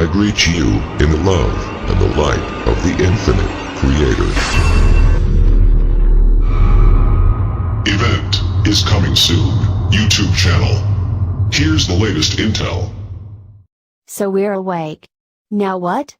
I greet you in the love and the light of the infinite Creator. Event is coming soon. YouTube channel. Here's the latest intel. So we're awake. Now what?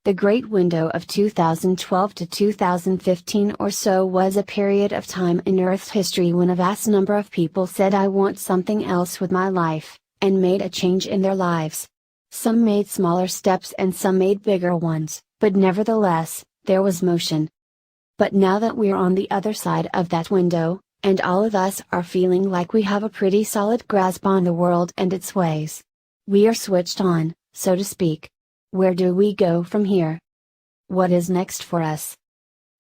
The great window of 2012 to 2015 or so was a period of time in Earth's history when a vast number of people said I want something else with my life, and made a change in their lives. Some made smaller steps and some made bigger ones, but nevertheless, there was motion. But now that we're on the other side of that window, and all of us are feeling like we have a pretty solid grasp on the world and its ways. We are switched on, so to speak. Where do we go from here? What is next for us?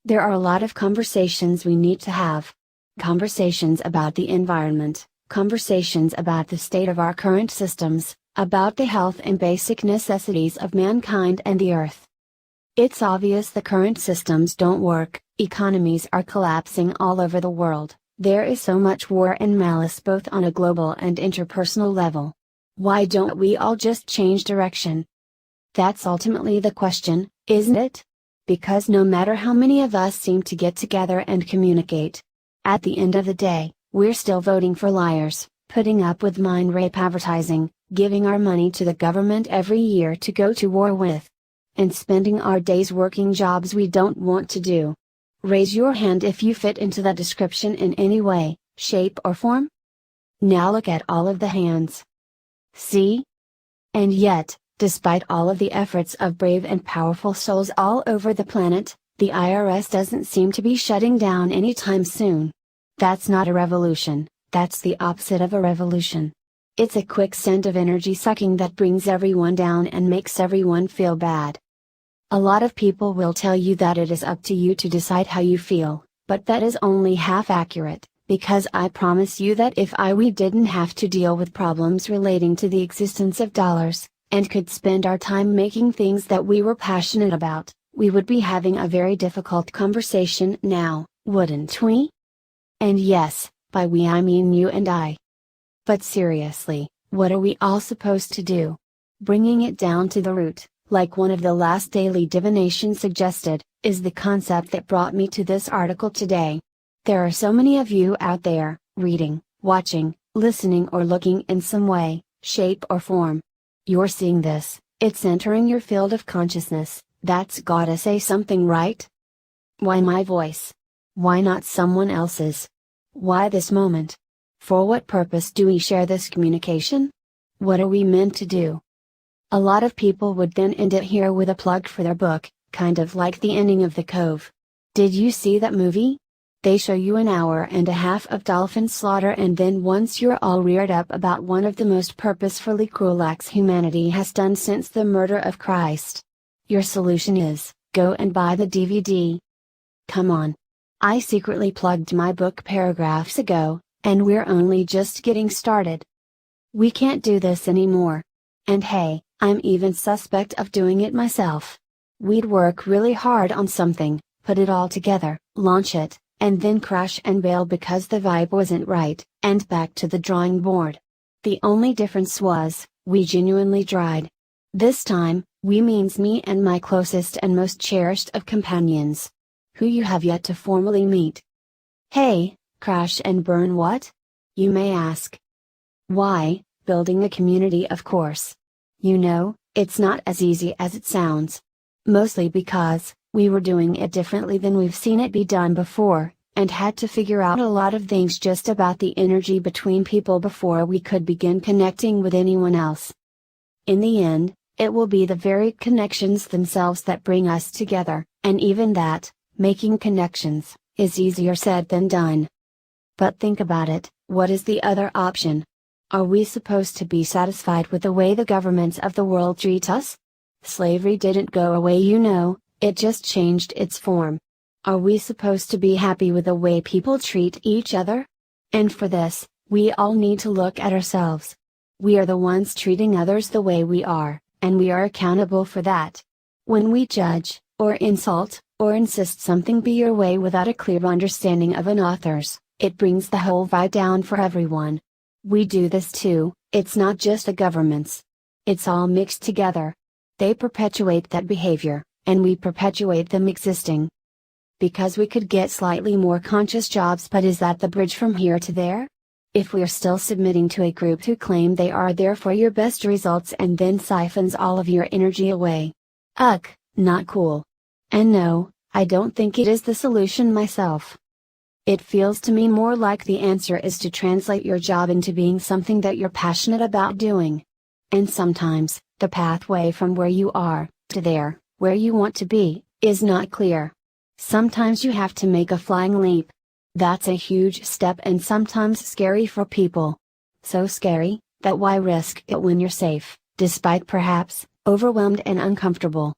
There are a lot of conversations we need to have. Conversations about the environment, conversations about the state of our current systems, about the health and basic necessities of mankind and the earth. It's obvious the current systems don't work, economies are collapsing all over the world, there is so much war and malice both on a global and interpersonal level. Why don't we all just change direction? That's ultimately the question, isn't it? Because no matter how many of us seem to get together and communicate, at the end of the day, we're still voting for liars, putting up with mind rape advertising, giving our money to the government every year to go to war with, and spending our days working jobs we don't want to do. Raise your hand if you fit into that description in any way, shape or form. Now look at all of the hands. See? And yet, despite all of the efforts of brave and powerful souls all over the planet, the IRS doesn't seem to be shutting down anytime soon. That's not a revolution, that's the opposite of a revolution. It's a quicksand of energy sucking that brings everyone down and makes everyone feel bad. A lot of people will tell you that it is up to you to decide how you feel, but that is only half accurate, because I promise you that if we didn't have to deal with problems relating to the existence of dollars, and could spend our time making things that we were passionate about, we would be having a very difficult conversation now, wouldn't we? And yes, by we I mean you and I. But seriously, what are we all supposed to do? Bringing it down to the root, like one of the last daily divinations suggested, is the concept that brought me to this article today. There are so many of you out there, reading, watching, listening or looking in some way, shape or form. You're seeing this, it's entering your field of consciousness, that's gotta say something, right? Why my voice? Why not someone else's? Why this moment? For what purpose do we share this communication? What are we meant to do? A lot of people would then end it here with a plug for their book, kind of like the ending of The Cove. Did you see that movie? They show you an hour and a half of dolphin slaughter, and then once you're all reared up about one of the most purposefully cruel acts humanity has done since the murder of Christ, your solution is, go and buy the DVD. Come on. I secretly plugged my book paragraphs ago, and we're only just getting started. We can't do this anymore. And hey, I'm even suspect of doing it myself. We'd work really hard on something, put it all together, launch it, and then crash and bail because the vibe wasn't right, and back to the drawing board. The only difference was, we genuinely tried. This time, we means me and my closest and most cherished of companions. Who you have yet to formally meet. Hey, crash and burn what? You may ask. Why, building a community, of course. You know, it's not as easy as it sounds. Mostly because, we were doing it differently than we've seen it be done before, and had to figure out a lot of things just about the energy between people before we could begin connecting with anyone else. In the end, it will be the very connections themselves that bring us together, and even that, making connections, is easier said than done. But think about it, what is the other option? Are we supposed to be satisfied with the way the governments of the world treat us? Slavery didn't go away, you know. It just changed its form. Are we supposed to be happy with the way people treat each other? And for this, we all need to look at ourselves. We are the ones treating others the way we are, and we are accountable for that. When we judge, or insult, or insist something be your way without a clear understanding of an author's, it brings the whole vibe down for everyone. We do this too, it's not just the governments. It's all mixed together. They perpetuate that behavior, and we perpetuate them existing. Because we could get slightly more conscious jobs, but is that the bridge from here to there? If we're still submitting to a group who claim they are there for your best results and then siphons all of your energy away. Ugh, not cool. And no, I don't think it is the solution myself. It feels to me more like the answer is to translate your job into being something that you're passionate about doing. And sometimes, the pathway from where you are, to there, where you want to be, is not clear. Sometimes you have to make a flying leap. That's a huge step and sometimes scary for people. So scary, that why risk it when you're safe, despite perhaps, overwhelmed and uncomfortable.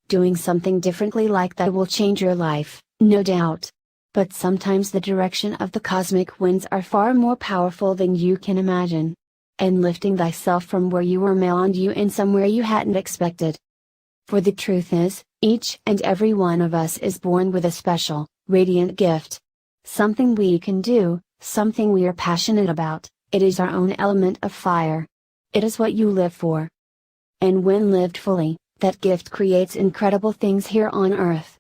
Doing something differently like that will change your life, no doubt. But sometimes the direction of the cosmic winds are far more powerful than you can imagine. And lifting thyself from where you were may land you in somewhere you hadn't expected. For the truth is, each and every one of us is born with a special, radiant gift. Something we can do, something we are passionate about. It is our own element of fire. It is what you live for. And when lived fully, that gift creates incredible things here on earth.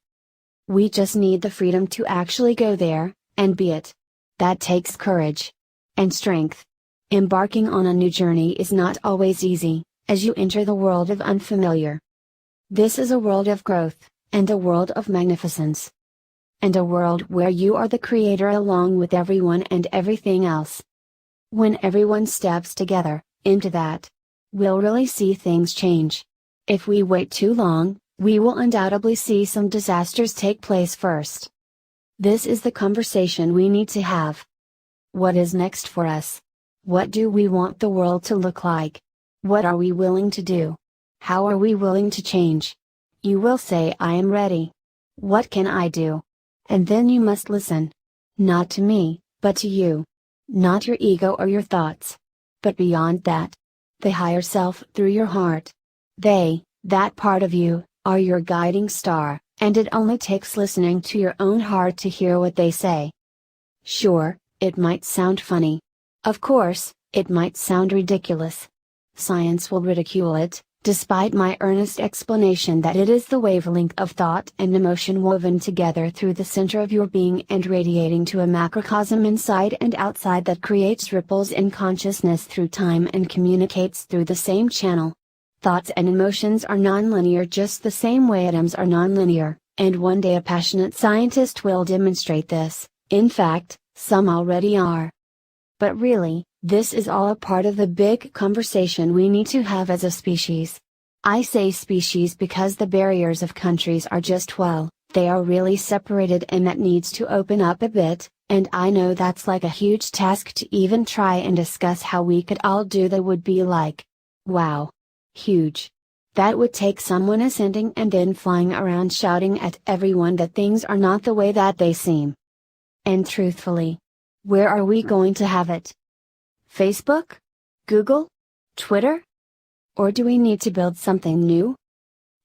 We just need the freedom to actually go there, and be it. That takes courage. And strength. Embarking on a new journey is not always easy, as you enter the world of unfamiliar. This is a world of growth, and a world of magnificence. And a world where you are the creator along with everyone and everything else. When everyone steps together, into that, we'll really see things change. If we wait too long, we will undoubtedly see some disasters take place first. This is the conversation we need to have. What is next for us? What do we want the world to look like? What are we willing to do? How are we willing to change? You will say, I am ready. What can I do? And then you must listen. Not to me, but to you. Not your ego or your thoughts. But beyond that. The higher self through your heart. They, that part of you, are your guiding star, and it only takes listening to your own heart to hear what they say. Sure, it might sound funny. Of course, it might sound ridiculous. Science will ridicule it, despite my earnest explanation that it is the wavelength of thought and emotion woven together through the center of your being and radiating to a macrocosm inside and outside that creates ripples in consciousness through time and communicates through the same channel. Thoughts and emotions are nonlinear just the same way atoms are nonlinear, and one day a passionate scientist will demonstrate this. In fact, some already are. But really, this is all a part of the big conversation we need to have as a species. I say species because the barriers of countries are just they are really separated, and that needs to open up a bit, and I know that's like a huge task to even try and discuss how we could all do that would be like. Wow. Huge. That would take someone ascending and then flying around shouting at everyone that things are not the way that they seem. And truthfully, where are we going to have it? Facebook? Google? Twitter? Or do we need to build something new?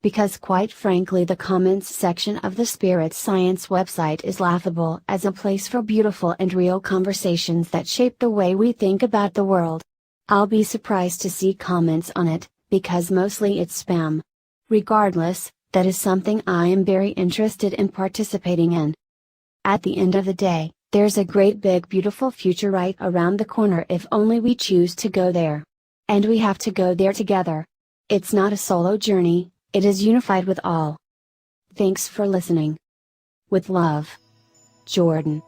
Because quite frankly, the comments section of the Spirit Science website is laughable as a place for beautiful and real conversations that shape the way we think about the world. I'll be surprised to see comments on it, because mostly it's spam. Regardless, that is something I am very interested in participating in. At the end of the day, there's a great big beautiful future right around the corner if only we choose to go there. And we have to go there together. It's not a solo journey, it is unified with all. Thanks for listening. With love. Jordan.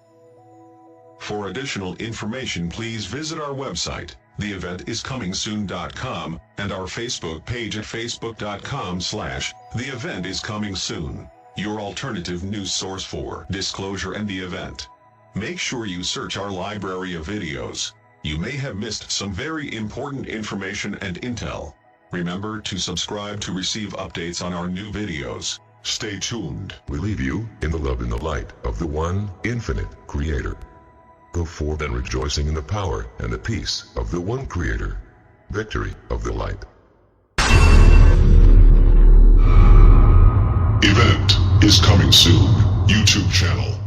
For additional information, please visit our website, theeventiscomingsoon.com, and our Facebook page at facebook.com/theeventiscomingsoon, your alternative news source for disclosure and the event. Make sure you search our library of videos. You may have missed some very important information and intel. Remember to subscribe to receive updates on our new videos. Stay tuned. We leave you in the love and the light of the one infinite Creator. Go forth and rejoicing in the power and the peace of the one Creator. Victory of the light. Event is coming soon. YouTube channel.